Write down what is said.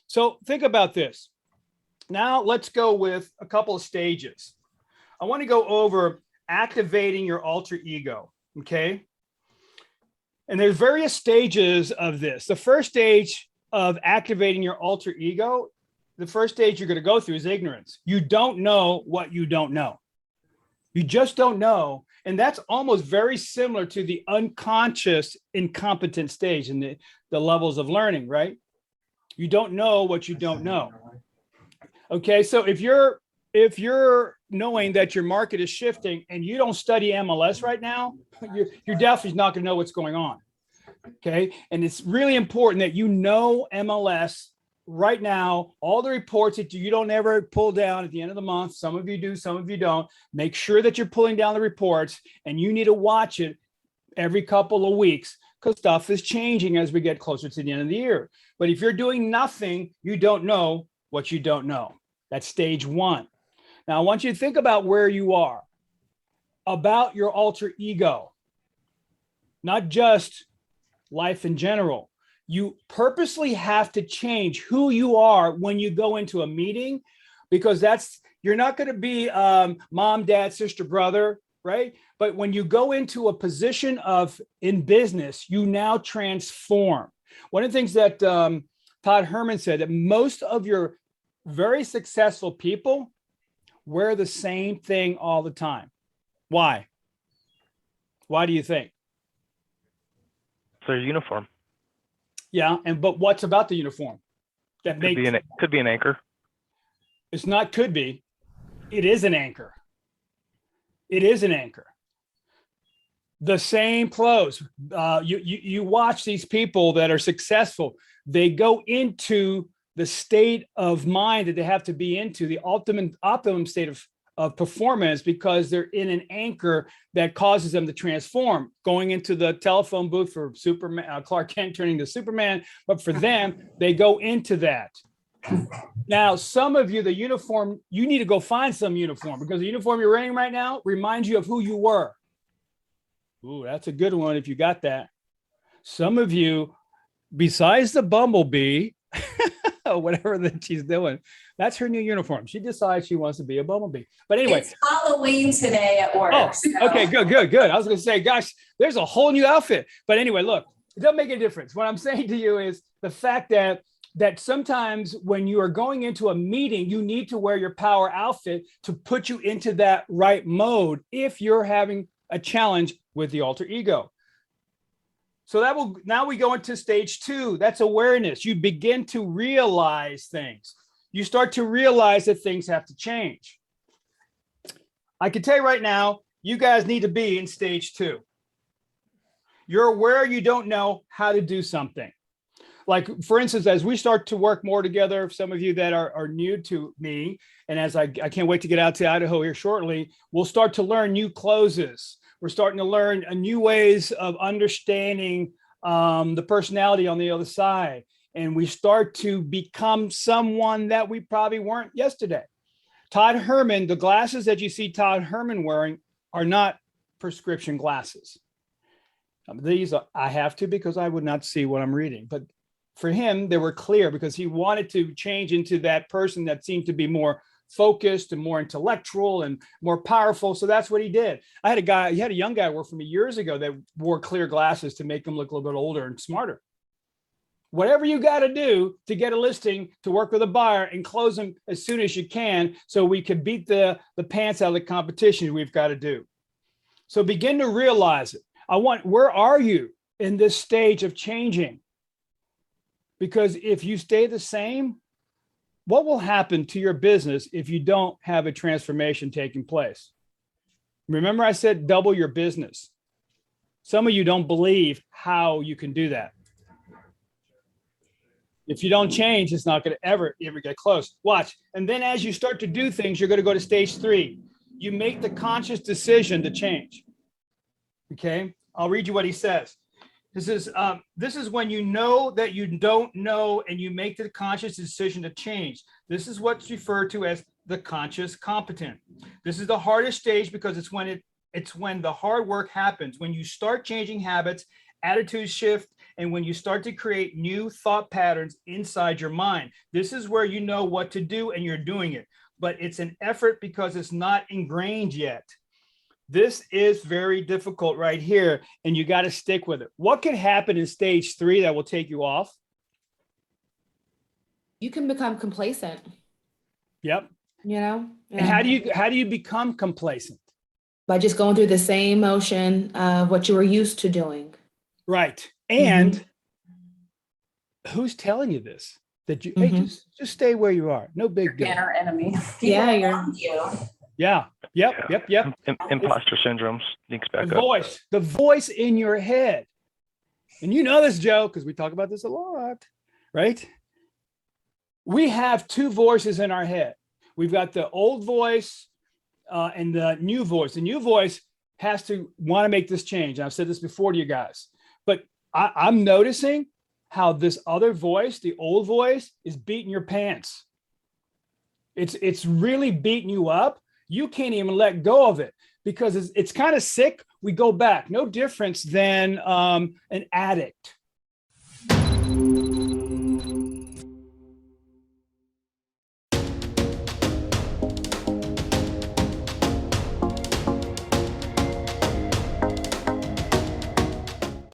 So think about this. Now let's go with a couple of stages. I want to go over activating your alter ego, okay? And there's various stages of this. The first stage of activating your alter ego, the first stage you're going to go through is ignorance. You don't know what you don't know. You just don't know. And that's almost very similar to the unconscious incompetent stage in the levels of learning, right? You don't know what you don't know. Okay, so if you're knowing that your market is shifting and you don't study MLS right now, you're definitely not going to know what's going on. Okay, and it's really important that you know MLS right now, all the reports that you don't ever pull down at the end of the month. Some of you do, some of you don't. Make sure that you're pulling down the reports, and you need to watch it every couple of weeks because stuff is changing as we get closer to the end of the year. But if you're doing nothing, you don't know what you don't know. That's stage one. Now, I want you to think about where you are, about your alter ego, not just life in general. You purposely have to change who you are when you go into a meeting, because you're not going to be mom, dad, sister, brother, right? But when you go into a position in business, you now transform. One of the things that Todd Herman said, that most of your very successful people wear the same thing all the time. Why? Why do you think? Their uniform. Yeah, but what's about the uniform that could be an anchor? It's not could be. It is an anchor. It is an anchor. The same clothes. You watch these people that are successful. They go into the state of mind that they have to be into, the optimum state of performance, because they're in an anchor that causes them to transform, going into the telephone booth for Superman, Clark Kent turning to Superman. But for them, they go into that. Now, some of you, the uniform, you need to go find some uniform, because the uniform you're wearing right now reminds you of who you were. Ooh, that's a good one if you got that. Some of you, besides the bumblebee, whatever that she's doing, that's her new uniform. She decides she wants to be a bumblebee. But anyway, it's Halloween today at work. Oh, okay, good. I was going to say, gosh, there's a whole new outfit. But anyway, look, it doesn't make a difference. What I'm saying to you is the fact that sometimes when you are going into a meeting, you need to wear your power outfit to put you into that right mode if you're having a challenge with the alter ego. So now we go into stage two. That's awareness. You begin to realize things. You start to realize that things have to change. I can tell you right now, you guys need to be in stage two. You're aware you don't know how to do something. Like, for instance, as we start to work more together, some of you that are new to me, and as I can't wait to get out to Idaho here shortly, we'll start to learn new closes. We're starting to learn new ways of understanding the personality on the other side. And we start to become someone that we probably weren't yesterday. Todd Herman, the glasses that you see Todd Herman wearing are not prescription glasses. These I have to, because I would not see what I'm reading. But for him, they were clear because he wanted to change into that person that seemed to be more focused and more intellectual and more powerful. So that's what he did. He had a young guy work for me years ago that wore clear glasses to make him look a little bit older and smarter. Whatever you got to do to get a listing, to work with a buyer and close them as soon as you can, so we can beat the pants out of the competition, we've got to do. So begin to realize it. Where are you in this stage of changing? Because if you stay the same, what will happen to your business if you don't have a transformation taking place? Remember, I said double your business. Some of you don't believe how you can do that. If you don't change, it's not going to ever get close. Watch. And then as you start to do things, you're going to go to stage three. You make the conscious decision to change. Okay. I'll read you what he says. This is when you know that you don't know and you make the conscious decision to change. This is what's referred to as the conscious competent. This is the hardest stage because it's when the hard work happens. When you start changing habits, attitudes shift, and when you start to create new thought patterns inside your mind. This is where you know what to do and you're doing it, but it's an effort because it's not ingrained yet. This is very difficult right here, and you got to stick with it. What can happen in stage 3 that will take you off? You can become complacent. Yep. You know? And how do you become complacent? By just going through the same motion of what you were used to doing. Right. And who's telling you this? That you hey, just stay where you are. No big deal. Inner enemy. Yeah, Yeah. Yep. Imposter syndrome sneaks back The up. the voice in your head. And you know this, Joe, because we talk about this a lot, right? We have 2 voices in our head. We've got the old voice and the new voice. The new voice has to want to make this change. And I've said this before to you guys, but I'm noticing how this other voice, the old voice, is beating your pants. It's really beating you up. You can't even let go of it because it's kind of sick. We go back. No difference than an addict.